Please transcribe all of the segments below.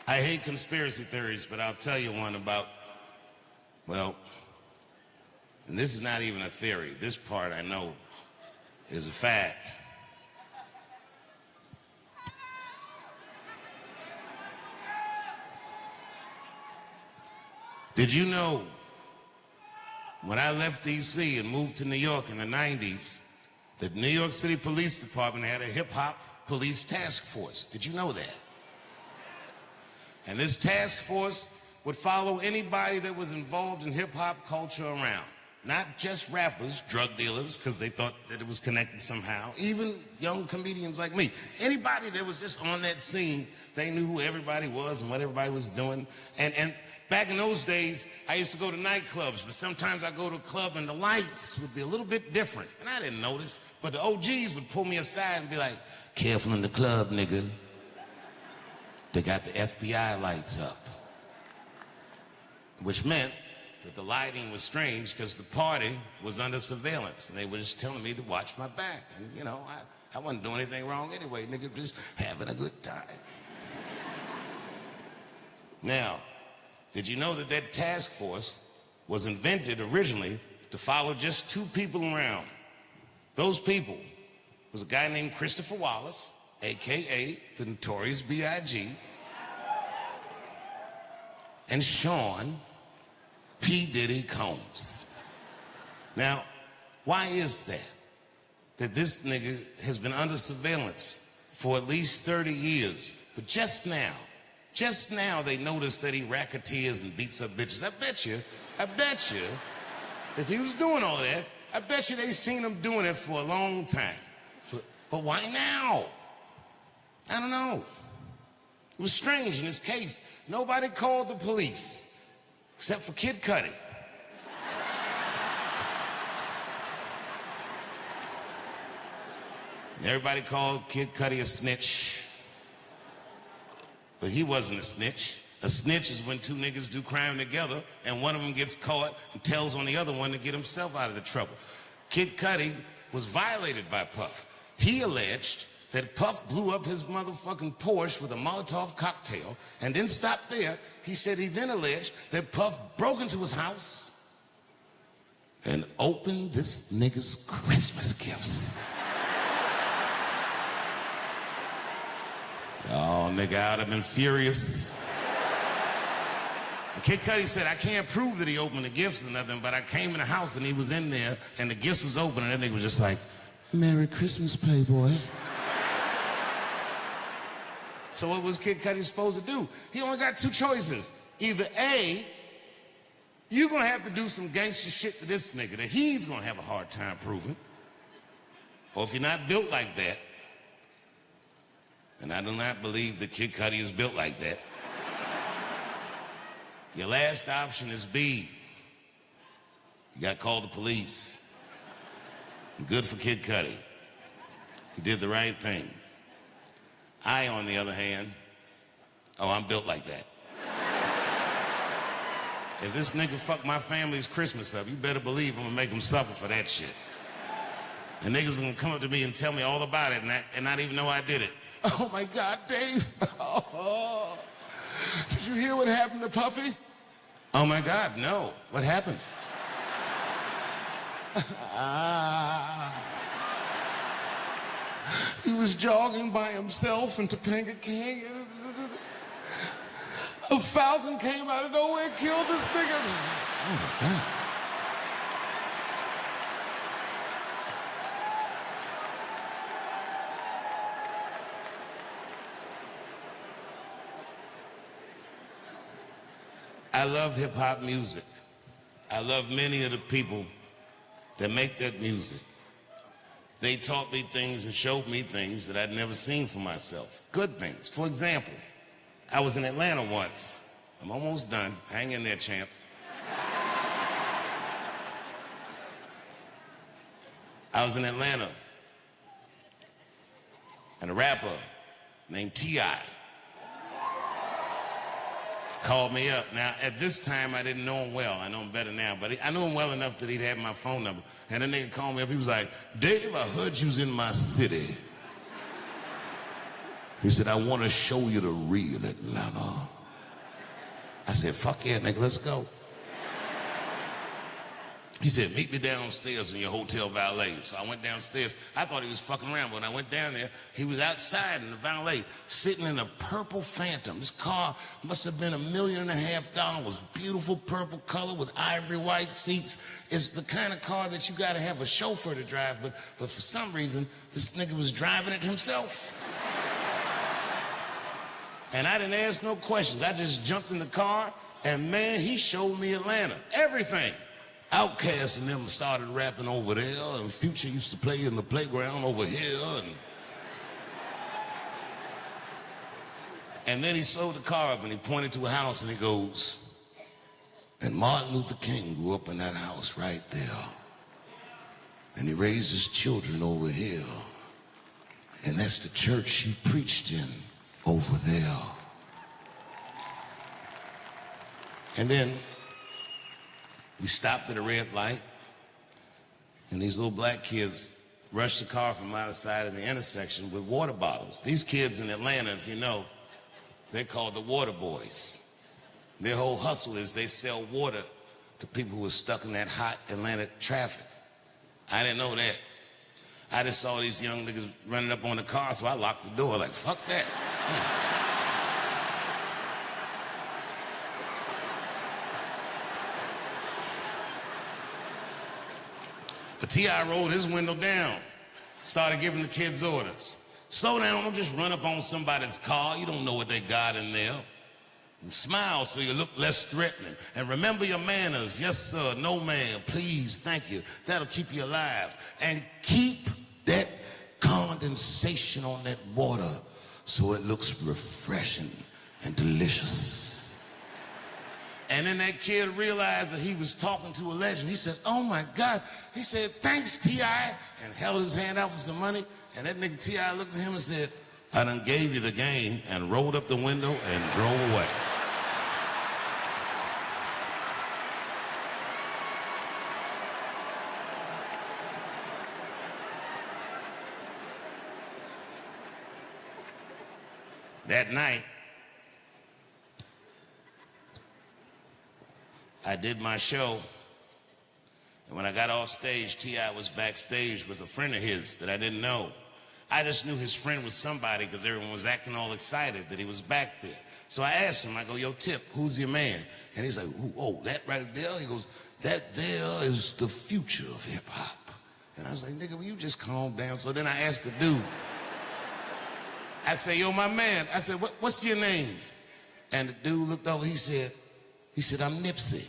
I hate conspiracy theories, but I'll tell you one about, well, and this is not even a theory. This part I know is a fact. Did you know when I left D.C. and moved to New York in the 90s, the New York City Police Department had a hip-hop police task force? Did you know that? And this task force would follow anybody that was involved in hip-hop culture around. Not just rappers, drug dealers, because they thought that it was connected somehow. Even young comedians like me. Anybody that was just on that scene, they knew who everybody was and what everybody was doing. And back in those days, I used to go to nightclubs, but sometimes I'd go to a club and the lights would be a little bit different. And I didn't notice, but the OGs would pull me aside and be like, "Careful in the club, nigga. They got the FBI lights up." Which meant that the lighting was strange because the party was under surveillance. And they were just telling me to watch my back. And, you know, I wasn't doing anything wrong anyway. Nigga, just having a good time. Now, did you know that that task force was invented originally to follow just two people around? Those people was a guy named Christopher Wallace, a.k.a. the Notorious B.I.G., and Sean P. Diddy Combs. Now, why is that? That this nigga has been under surveillance for at least 30 years. But just now they noticed that he racketeers and beats up bitches. I bet you, if he was doing all that, I bet you they seen him doing it for a long time. But why now? I don't know. It was strange in this case. Nobody called the police. Except for Kid Cudi. And everybody called Kid Cudi a snitch. But he wasn't a snitch. A snitch is when two niggas do crime together and one of them gets caught and tells on the other one to get himself out of the trouble. Kid Cudi was violated by Puff. He alleged that Puff blew up his motherfucking Porsche with a Molotov cocktail and didn't stop there. He said he then alleged that Puff broke into his house and opened this nigga's Christmas gifts. Oh, nigga, I'd have been furious. And Kid Cudi said, I can't prove that he opened the gifts or nothing, but I came in the house and he was in there and the gifts was open and that nigga was just like, "Merry Christmas, Playboy." So what was Kid Cudi supposed to do? He only got two choices. Either A, you're gonna have to do some gangster shit to this nigga that he's gonna have a hard time proving. Or if you're not built like that, and I do not believe that Kid Cudi is built like that, your last option is B. You gotta call the police. Good for Kid Cudi. He did the right thing. I, on the other hand, I'm built like that. If this nigga fuck my family's Christmas up, you better believe I'm gonna make him suffer for that shit. And niggas are gonna come up to me and tell me all about it and not even know I did it. "Oh my God, Dave. Oh, did you hear what happened to Puffy?" "Oh my God, no. What happened?" He was jogging by himself in Topanga Canyon. A falcon came out of nowhere and killed this nigga. Oh my God. I love hip-hop music. I love many of the people that make that music. They taught me things and showed me things that I'd never seen for myself. Good things. For example, I was in Atlanta once. I'm almost done. Hang in there, champ. I was in Atlanta, and a rapper named T.I. called me up. Now, at this time, I didn't know him well. I know him better now, but I knew him well enough that he'd have my phone number. And the nigga called me up. He was like, "Dave, I heard you was in my city. He said, I want to show you the real Atlanta. I said, fuck yeah, nigga, let's go. He said, meet me downstairs in your hotel valet. So I went downstairs. I thought he was fucking around, but when I went down there, he was outside in the valet, sitting in a purple Phantom. This car must have been $1.5 million. Beautiful purple color with ivory white seats. It's the kind of car that you gotta have a chauffeur to drive, but for some reason, this nigga was driving it himself. And I didn't ask no questions. I just jumped in the car, and man, he showed me Atlanta, everything. Outkast and them started rapping over there, and Future used to play in the playground over here. And then he sold the car up and he pointed to a house and he goes, and Martin Luther King grew up in that house right there. And he raised his children over here. And that's the church he preached in over there. And then we stopped at a red light, and these little black kids rushed the car from either side of the intersection with water bottles. These kids in Atlanta, if you know, they're called the water boys. Their whole hustle is they sell water to people who are stuck in that hot Atlanta traffic. I didn't know that. I just saw these young niggas running up on the car, so I locked the door like, fuck that. But T.I. rolled his window down, started giving the kids orders. Slow down, don't just run up on somebody's car. You don't know what they got in there. And smile so you look less threatening. And remember your manners. Yes, sir, no ma'am, please, thank you. That'll keep you alive. And keep that condensation on that water so it looks refreshing and delicious. And then that kid realized that he was talking to a legend. He said, oh my God. He said, thanks, T.I., and held his hand out for some money. And that nigga T.I. looked at him and said, I done gave you the game, and rolled up the window and drove away. That night, I did my show, and when I got off stage, T.I. was backstage with a friend of his that I didn't know. I just knew his friend was somebody because everyone was acting all excited that he was back there. So I asked him, I go, yo, Tip, who's your man? And he's like, oh, that right there? He goes, that there is the future of hip hop. And I was like, nigga, will you just calm down? So then I asked the dude, I said, yo, my man, I said, what's your name? And the dude looked over, he said, I'm Nipsey.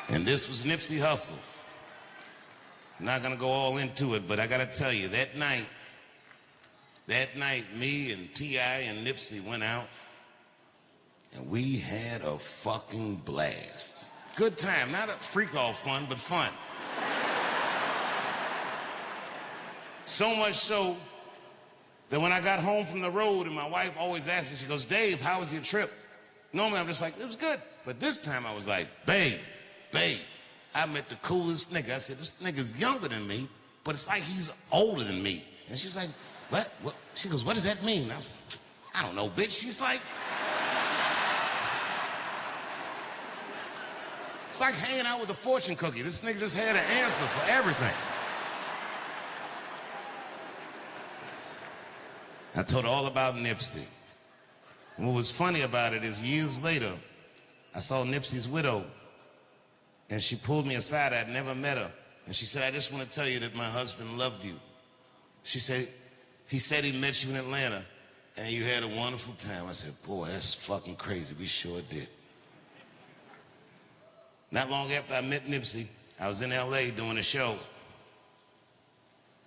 And this was Nipsey Hussle. I'm not gonna go all into it, but I gotta tell you, that night, me and T.I. and Nipsey went out, and we had a fucking blast. Good time, not a freak-off fun, but fun. So much so that when I got home from the road, and my wife always asked me, she goes, Dave, how was your trip? Normally I'm just like, it was good. But this time I was like, babe, I met the coolest nigga. I said, this nigga's younger than me, but it's like he's older than me. And she's like, what? She goes, what does that mean? I was like, I don't know, bitch. She's like, it's like hanging out with a fortune cookie. This nigga just had an answer for everything. I told her all about Nipsey. And what was funny about it is years later, I saw Nipsey's widow, and she pulled me aside. I'd never met her. And she said, I just want to tell you that my husband loved you. She said, he said he met you in Atlanta, and you had a wonderful time. I said, boy, that's fucking crazy. We sure did. Not long after I met Nipsey, I was in LA doing a show.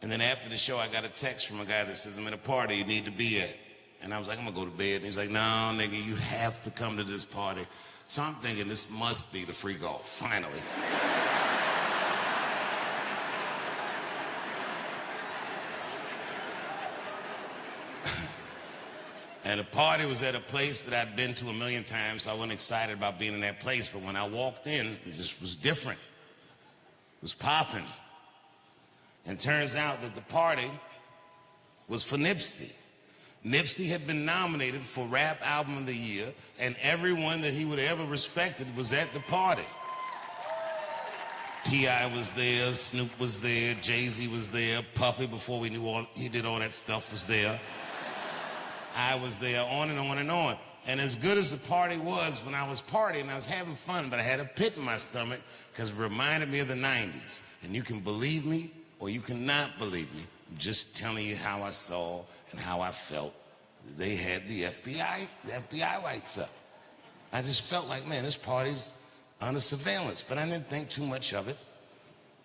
And then after the show, I got a text from a guy that says, I'm at a party you need to be at. And I was like, I'm gonna go to bed. And he's like, no, nigga, you have to come to this party. So I'm thinking this must be the freak off, finally. And the party was at a place that I'd been to 1,000,000 times, so I wasn't excited about being in that place. But when I walked in, it just was different. It was popping. And turns out that the party was for Nipsey. Nipsey had been nominated for Rap Album of the Year, and everyone that he would have ever respected was at the party. T.I. was there, Snoop was there, Jay-Z was there, Puffy, before we knew he did all that stuff, was there. I was there, on and on and on. And as good as the party was, when I was partying, I was having fun, but I had a pit in my stomach because it reminded me of the 90s. And you can believe me or you cannot believe me. I'm just telling you how I saw and how I felt. They had the FBI lights up. I just felt like, man, this party's under surveillance, but I didn't think too much of it.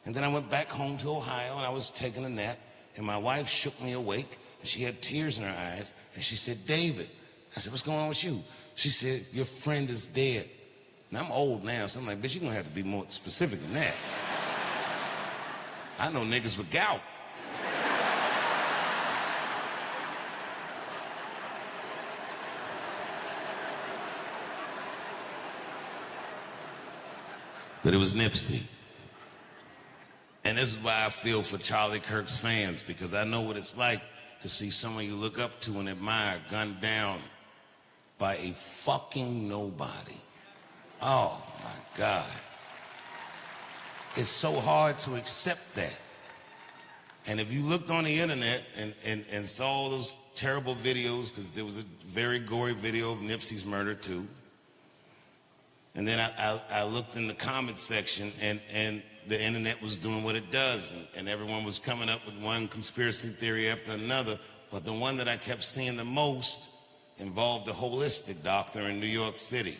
And then I went back home to Ohio and I was taking a nap, and my wife shook me awake, and she had tears in her eyes, and she said, David. I said, what's going on with you? She said, your friend is dead. And I'm old now, so I'm like, bitch, you're gonna have to be more specific than that. I know niggas with gout. But it was Nipsey. And this is why I feel for Charlie Kirk's fans, because I know what it's like to see someone you look up to and admire gunned down by a fucking nobody. Oh my God. It's so hard to accept that. And if you looked on the internet and saw all those terrible videos, because there was a very gory video of Nipsey's murder too. And then I looked in the comment section, and the internet was doing what it does, and everyone was coming up with one conspiracy theory after another, but the one that I kept seeing the most involved a holistic doctor in New York City.